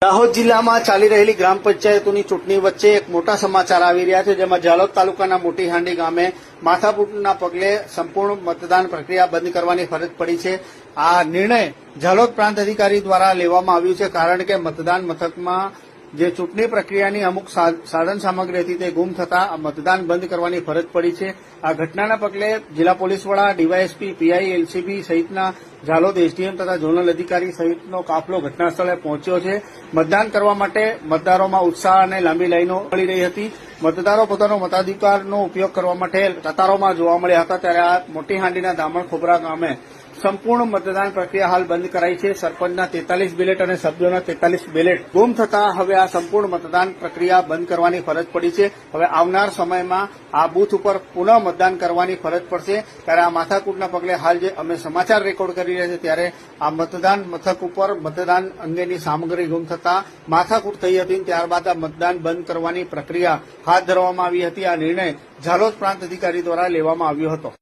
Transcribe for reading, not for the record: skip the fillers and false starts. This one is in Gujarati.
દાહોદ જિલ્લામાં ચાલી રહેલી ગ્રામ પંચાયતોની ચૂંટણી વચ્ચે એક મોટા સમાચાર આવી રહ્યા છે, જેમાં ઝાલોદ તાલુકાના મોટી હાંડી ગામે માથાકૂટના પગલે સંપૂર્ણ મતદાન પ્રક્રિયા બંધ કરવાની ફરજ પડી છે. આ નિર્ણય ઝાલોદ પ્રાંત અધિકારી દ્વારા લેવામાં આવ્યું છે, કારણ કે મતદાન મથકમાં જે ચૂંટણી પ્રક્રિયાની અમુક સાધન સામગ્રી હતી તે ગુમ થતા મતદાન બંધ કરવાની ફરજ પડી છે. આ ઘટનાના પગલે જિલ્લા પોલીસ વડા, ડીવાયએસપી, પીઆઈ, એલસીબી સહિતના ઝાલોદ એસડીએમ તથા ઝોનલ અધિકારી સહિતનો કાફલો ઘટનાસ્થળે પહોંચ્યો છે. મતદાન કરવા માટે મતદારોમાં ઉત્સાહ અને લાંબી લાઈનો મળી રહી હતી. મતદારો પોતાનો મતાધિકારનો ઉપયોગ કરવા માટે કતારોમાં જોવા મળ્યા હતા. ત્યારે આ મોટી હાંડીના દામણ ખોબરા ગામે સંપૂર્ણ મતદાન પ્રક્રિયા હાલ બંધ કરાઈ છે. સરપંચના 43 બેલેટ અને સભ્યોના 43 બેલેટ ગુમ થતા હવે આ સંપૂર્ણ મતદાન પ્રક્રિયા બંધ કરવાની ફરજ પડી છે. હવે આવનાર સમયમાં આ બૂથ ઉપર પુનઃ મતદાન કરવાની ફરજ પડશે. ત્યારે આ માથાકૂટના પગલે હાલ જે અમે સમાચાર રેકોર્ડ કરી રહ્યા છીએ, ત્યારે આ મતદાન મથક ઉપર મતદાન અંગેની સામગ્રી ગુમ થતા માથાકૂટ થઈ હતી. ત્યારબાદ આ મતદાન બંધ કરવાની પ્રક્રિયા હાથ ધરવામાં આવી હતી. આ નિર્ણય ઝાલોદ પ્રાંત અધિકારી દ્વારા લેવામાં આવ્યો હતો.